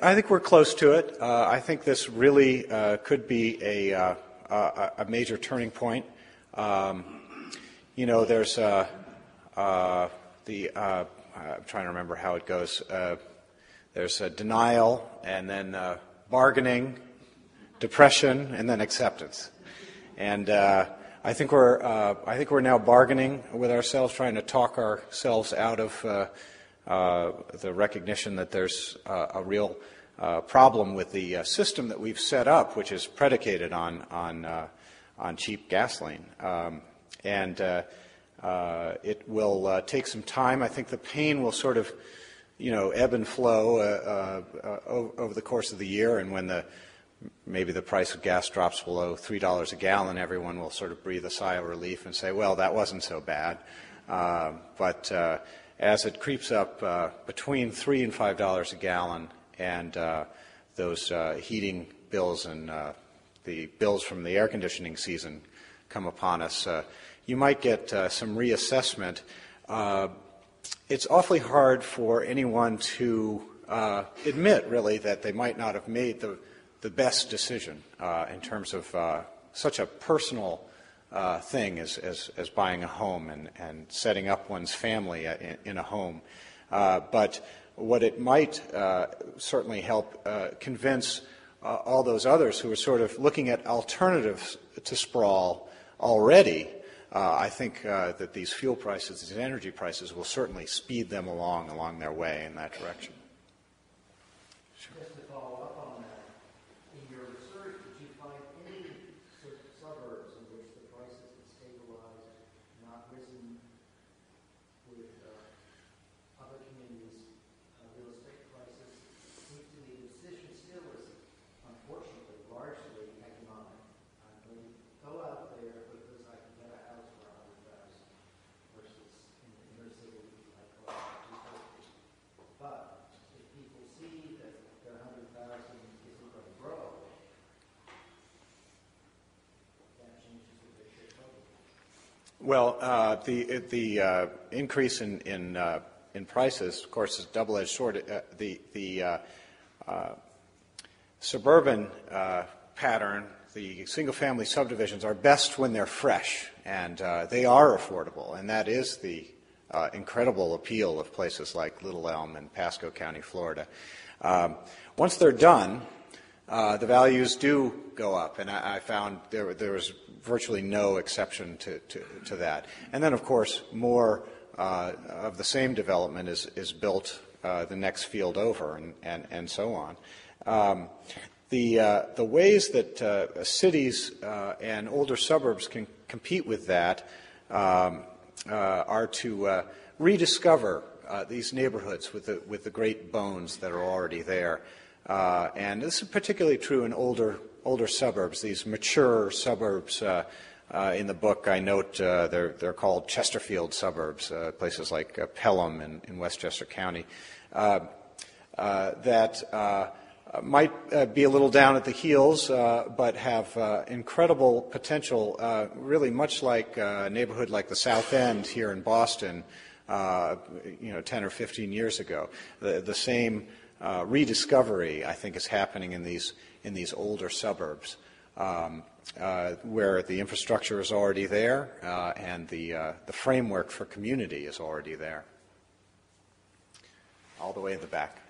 I think we're close to it. I think this really could be a major turning point. There's I'm trying to remember how it goes. There's denial, and then bargaining, depression, and then acceptance. And I think we're now bargaining with ourselves, trying to talk ourselves out of the recognition that there's a real problem with the system that we've set up, which is predicated on cheap gasoline, and it will take some time. I think the pain will sort of, ebb and flow over the course of the year, and when maybe the price of gas drops below $3 a gallon, everyone will sort of breathe a sigh of relief and say, "Well, that wasn't so bad." But as it creeps up between $3 and $5 a gallon, and those heating bills and the bills from the air conditioning season come upon us, you might get some reassessment. It's awfully hard for anyone to admit, really, that they might not have made the best decision in terms of such a personal thing as buying a home and setting up one's family in a home. But what it might certainly help convince all those others who are sort of looking at alternatives to sprawl already, I think that these fuel prices, these energy prices, will certainly speed them along their way in that direction. Sure. Just to follow up on that, in your research, did you find any suburbs in which the prices have stabilized, not risen with other communities' real estate prices? It seems to me the decision still is, unfortunately, largely economic. I'm going to go out there because I can get a house for $100,000 versus in the inner city I cost $250,000. But if people see that their $100,000 isn't going to grow, that changes the picture totally. Well, the increase in prices, of course, is a double-edged sword. The suburban pattern, the single-family subdivisions are best when they're fresh, and they are affordable, and that is the incredible appeal of places like Little Elm and Pasco County, Florida. Once they're done, the values do go up, and I found there was virtually no exception to that. And then, of course, more of the same development is built the next field over, and so on. The ways that cities and older suburbs can compete with that are to rediscover these neighborhoods with the great bones that are already there. And this is particularly true in older suburbs, these mature suburbs. In the book, I note they're called Chesterfield suburbs, places like Pelham in Westchester County, that might be a little down at the heels, but have incredible potential, really much like a neighborhood like the South End here in Boston, 10 or 15 years ago. The same rediscovery, I think, is happening in these older suburbs, where the infrastructure is already there and the framework for community is already there. All the way in the back.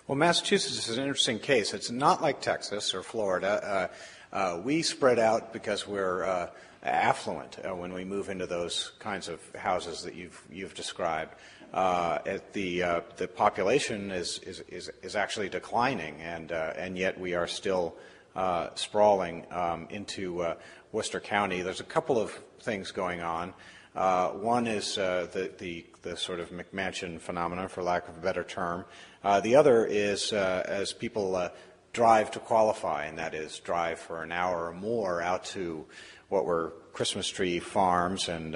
Well, Massachusetts is an interesting case. It's not like Texas or Florida. We spread out because we're affluent when we move into those kinds of houses that you've described. The population is actually declining, and yet we are still sprawling into Worcester County. There's a couple of things going on. One is the sort of McMansion phenomenon, for lack of a better term. The other is as people drive to qualify, and that is drive for an hour or more out to what were Christmas tree farms and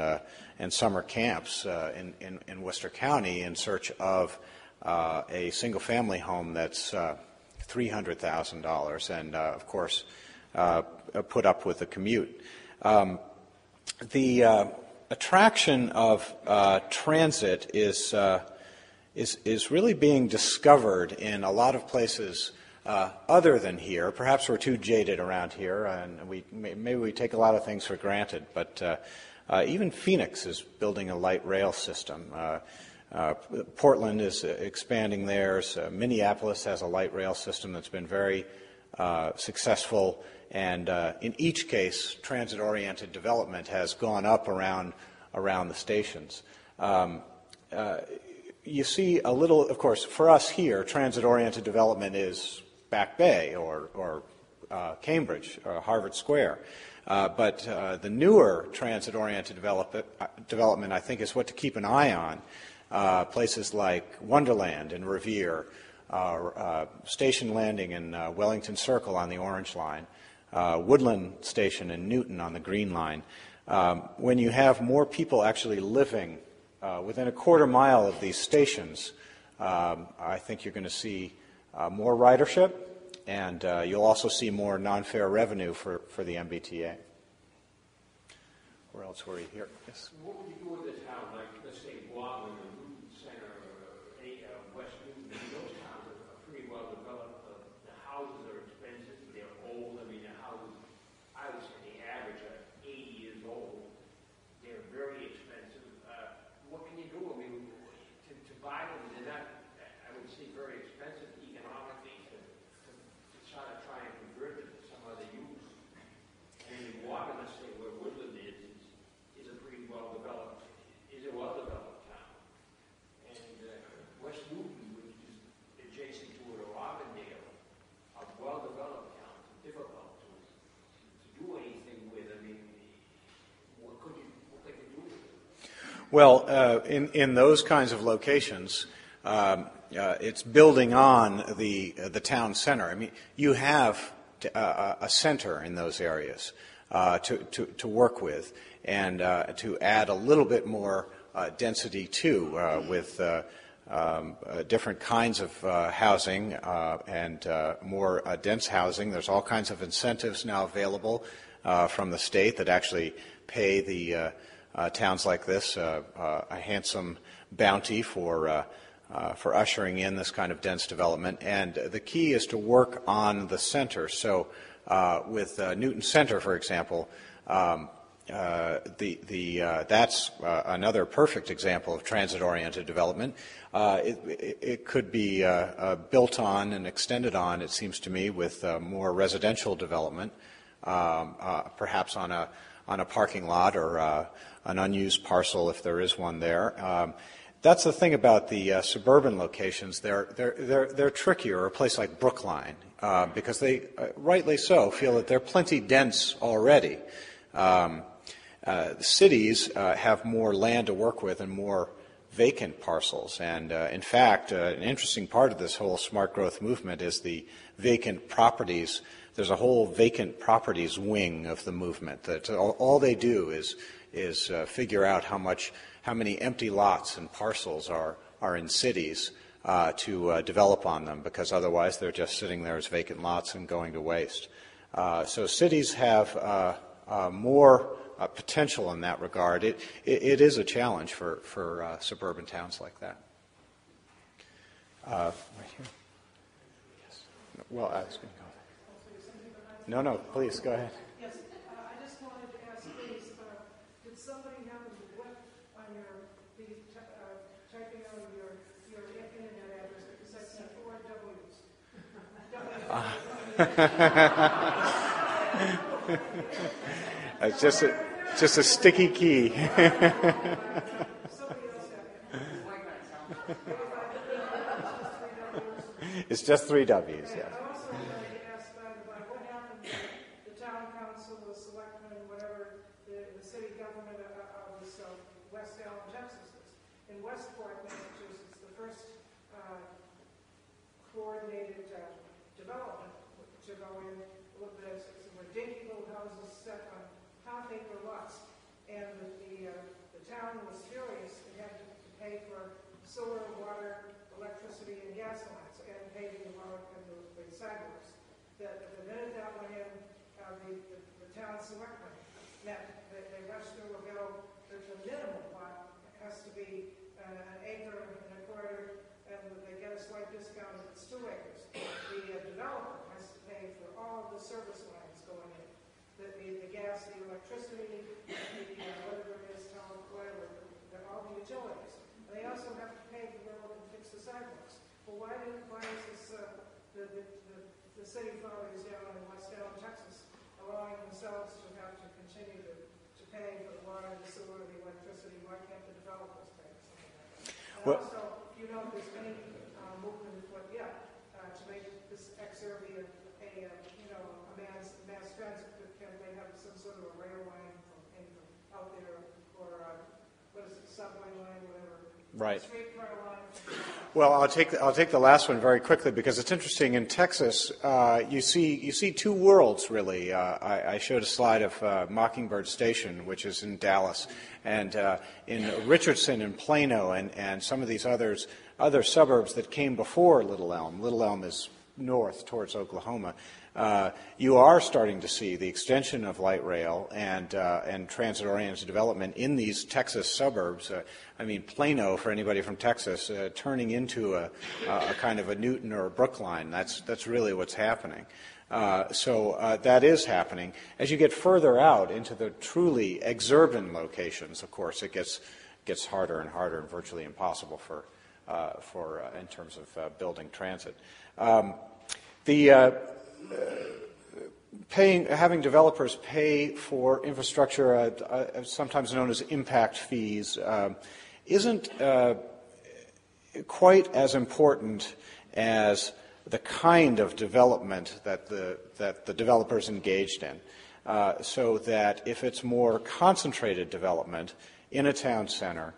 summer camps in Worcester County in search of a single-family home that's $300,000, and of course put up with the commute. The attraction of transit is really being discovered in a lot of places other than here. Perhaps we're too jaded around here, and maybe we take a lot of things for granted. But Even Phoenix is building a light rail system. Portland is expanding theirs. Minneapolis has a light rail system that's been very successful. And in each case, transit-oriented development has gone up around the stations. You see a little, of course, for us here, transit-oriented development is Back Bay or Cambridge, Harvard Square. But the newer transit-oriented development, I think, is what to keep an eye on. Places like Wonderland in Revere, Station Landing in Wellington Circle on the Orange Line, Woodland Station in Newton on the Green Line. When you have more people actually living within a quarter mile of these stations, I think you're going to see more ridership, and you'll also see more non-fare revenue for the MBTA. Where else were you here? Yes. What would you do with a town like, let's say, Guam and the Newton Center, West Newton? Those towns are pretty well developed. The houses are expensive, but they're old. I mean, the houses, I would say the average are 80 years old. They're very expensive. What can you do? I mean, to buy them, they're not, I would say, very expensive economically to try and convert it to some other use. And in Guam, let's say, where Woodland is a pretty well-developed town. And West Newton, which is adjacent to it, or Auburndale, are well-developed towns, difficult to do anything with. I mean, what could you do with it? Well, in those kinds of locations, it's building on the town center. I mean, you have a center in those areas to work with, and to add a little bit more density too, with different kinds of housing and more dense housing. There's all kinds of incentives now available from the state that actually pay the towns like this a handsome bounty for ushering in this kind of dense development. And the key is to work on the center. So with Newton Center, for example, that's another perfect example of transit-oriented development. It could be built on and extended on, it seems to me, with more residential development, perhaps on a parking lot or an unused parcel if there is one there. That's the thing about the suburban locations. They're trickier. A place like Brookline, because they, rightly so, feel that they're plenty dense already. Cities have more land to work with and more vacant parcels. And in fact, an interesting part of this whole smart growth movement is the vacant properties. There's a whole vacant properties wing of the movement. That all they do is figure out how many empty lots and parcels are in cities to develop on them, because otherwise they're just sitting there as vacant lots and going to waste. So cities have more potential in that regard. It is a challenge for suburban towns like that. Right here. Yes. Well, I was going to go. No, please go ahead. Yes, I just wanted to ask, please, did somebody happen to whip on typing out your internet address because I see 4 W's? It's just a sticky key. It's just 3 W's, yes. I also wanted to ask about what happened to the town council, the selectmen, whatever, the city government of this West Allen, Texas is. In Westport, Massachusetts, the first coordinated development to go in with some dinky little houses set on half-acre lots, and the town was furious. It had to pay for sewer, water, electricity, and gas lines, and paving the road and the sidewalks. The minute that went in, the town selectmen met. They rushed through a bill that the minimum lot has to be an acre and a quarter, and they get a slight discount if it's 2 acres. The developer has to pay for all of the service lines going in. The gas, the electricity, whether utilities. And they also have to pave the road and fix the sidewalks. Well, why is this, the city authorities down in West Dallas, Texas, allowing themselves to have to continue to pay for the water, the sewer, the electricity? Why can't the developers pay for something like that? And Well, also, there's any movement afoot yet to make this exurb a mass transit. Can they have some sort of a rail line from out there, or what is it, subway line, whatever? Right. Streetcar line. Well, I'll take the last one very quickly because it's interesting. In Texas, you see two worlds really. I showed a slide of Mockingbird Station, which is in Dallas, and in Richardson and Plano, and some of these other suburbs that came before Little Elm. Little Elm is north towards Oklahoma. You are starting to see the extension of light rail and transit-oriented development in these Texas suburbs. Plano, for anybody from Texas, turning into a kind of a Newton or a Brookline. That's really what's happening. So that is happening. As you get further out into the truly exurban locations, of course, it gets harder and harder and virtually impossible for in terms of building transit. Having developers pay for infrastructure, sometimes known as impact fees, isn't quite as important as the kind of development that the developers engaged in. So that if it's more concentrated development in a town center,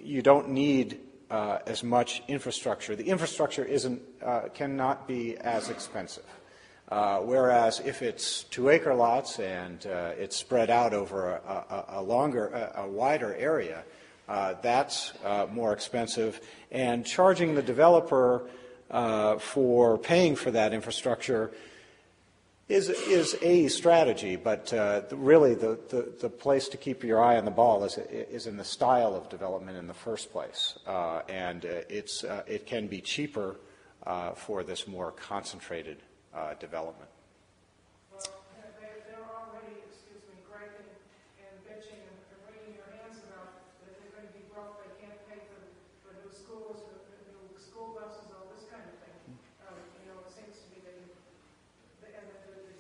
you don't need as much infrastructure. The infrastructure cannot be as expensive. Whereas if it's 2-acre lots and it's spread out over a wider area, that's more expensive. And charging the developer for paying for that infrastructure is a strategy, but really the place to keep your eye on the ball is in the style of development in the first place, and it can be cheaper for this more concentrated development. Well, they're already, griping and bitching and wringing their hands about that they're going to be broke. They can't pay for new schools, new school buses, all this kind of thing. It seems to me these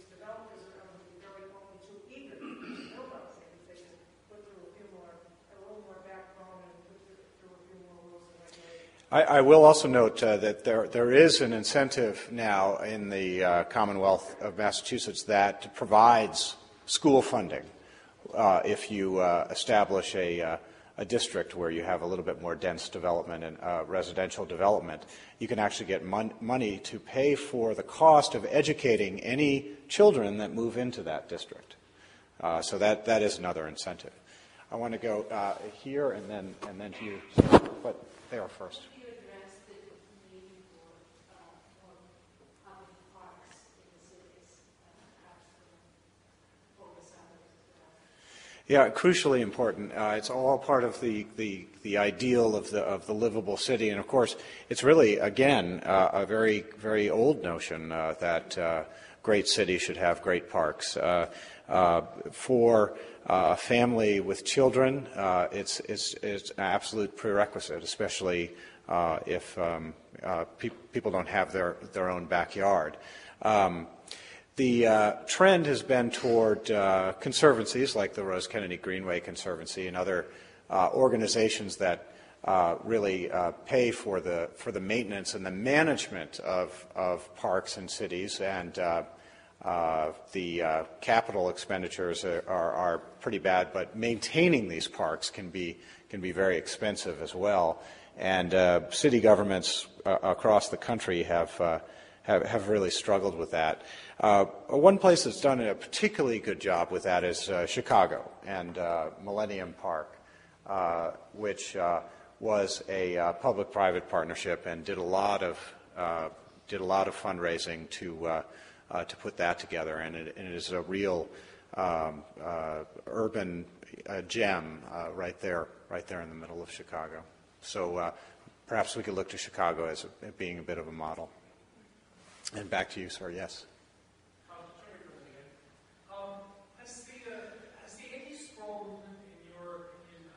developers are going to be only too eager to build up things. They can put through a little more backbone and put through a few more rules and regulations. I will also note that there is an incentive now in the Commonwealth of Massachusetts that provides school funding if you establish a district where you have a little bit more dense development and residential development. You can actually get money to pay for the cost of educating any children that move into that district. So that is another incentive. I want to go here and then to you, but there first. Yeah, crucially important. It's all part of the ideal of the livable city, and of course, it's really again a very very old notion that great cities should have great parks. For a family with children, it's an absolute prerequisite, especially if people don't have their own backyard. The trend has been toward conservancies like the Rose Kennedy Greenway Conservancy and other organizations that really pay for the maintenance and the management of parks and cities, and the capital expenditures are pretty bad, but maintaining these parks can be very expensive as well. And city governments across the country have really struggled with that. One place that's done a particularly good job with that is Chicago and Millennium Park, which was a public-private partnership and did a lot of fundraising to put that together, and it is a real urban gem right there in the middle of Chicago. So perhaps we could look to Chicago as being a bit of a model. And back to you, sir. Yes. Has the anti-sprawl movement, in your opinion,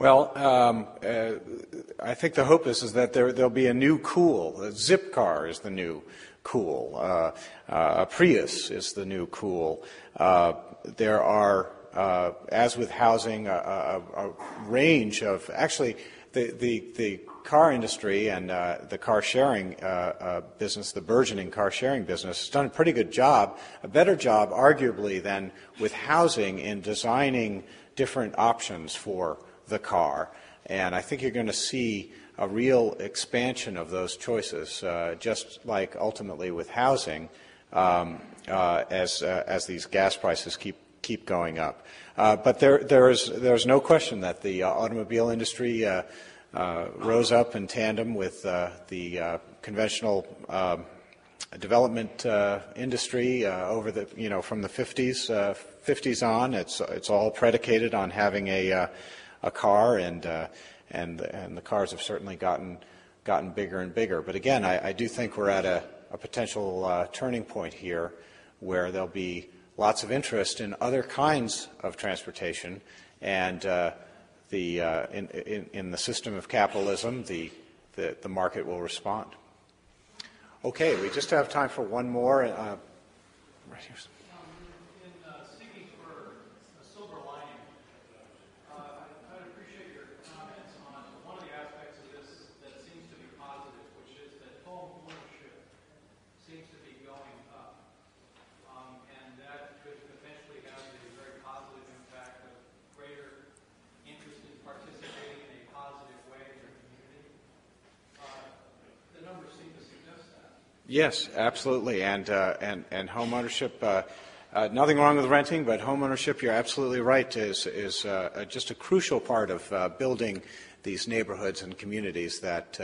Well, I think the hope is that there'll be a new cool. A zip car is the new cool. A Prius is the new cool. There are, as with housing, a range of, actually, the car industry and the car sharing business, the burgeoning car sharing business, has done a pretty good job, a better job, arguably, than with housing in designing different options for the car. And I think you're going to see a real expansion of those choices, just like ultimately with housing, as these gas prices keep going up. But there's no question that the automobile industry rose up in tandem with the conventional development industry over the from the 50s on. It's all predicated on having a car, and the cars have certainly gotten bigger and bigger. But again, I do think we're at a potential turning point here, where there'll be lots of interest in other kinds of transportation, and in the system of capitalism, the market will respond. Okay, we just have time for one more. Right here. In seeking for a silver lining, I'd appreciate your comments on one of the aspects of this that seems to be positive, which is that home ownership seems to be going up. And that could potentially have a very positive impact of greater interest in participating in a positive way in your community. The numbers seem to suggest that. Yes, absolutely, and home ownership. Nothing wrong with renting, but home ownership, you're absolutely right, is just a crucial part of building these neighborhoods and communities that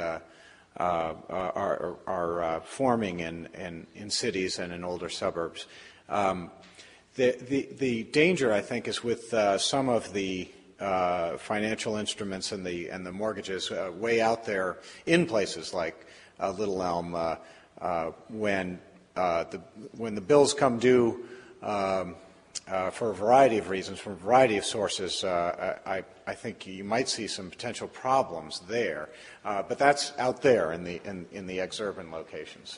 are forming in cities and in older suburbs. The danger, I think, is with some of the financial instruments and the mortgages way out there in places like Little Elm. When the bills come due for a variety of reasons, from a variety of sources, I think you might see some potential problems there. But that's out there in the exurban locations.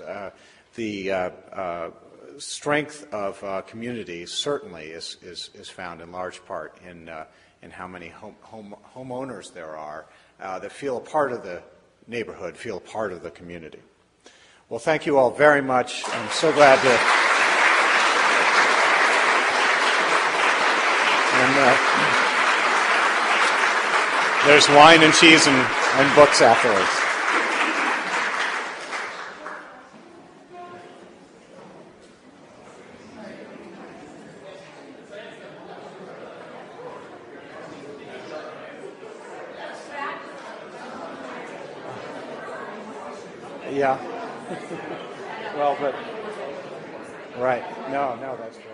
The strength of communities certainly is found in large part in how many homeowners there are that feel a part of the neighborhood, feel a part of the community. Well, thank you all very much. I'm so glad to. And there's wine and cheese and books afterwards. Yeah. Well, but right. No, that's true.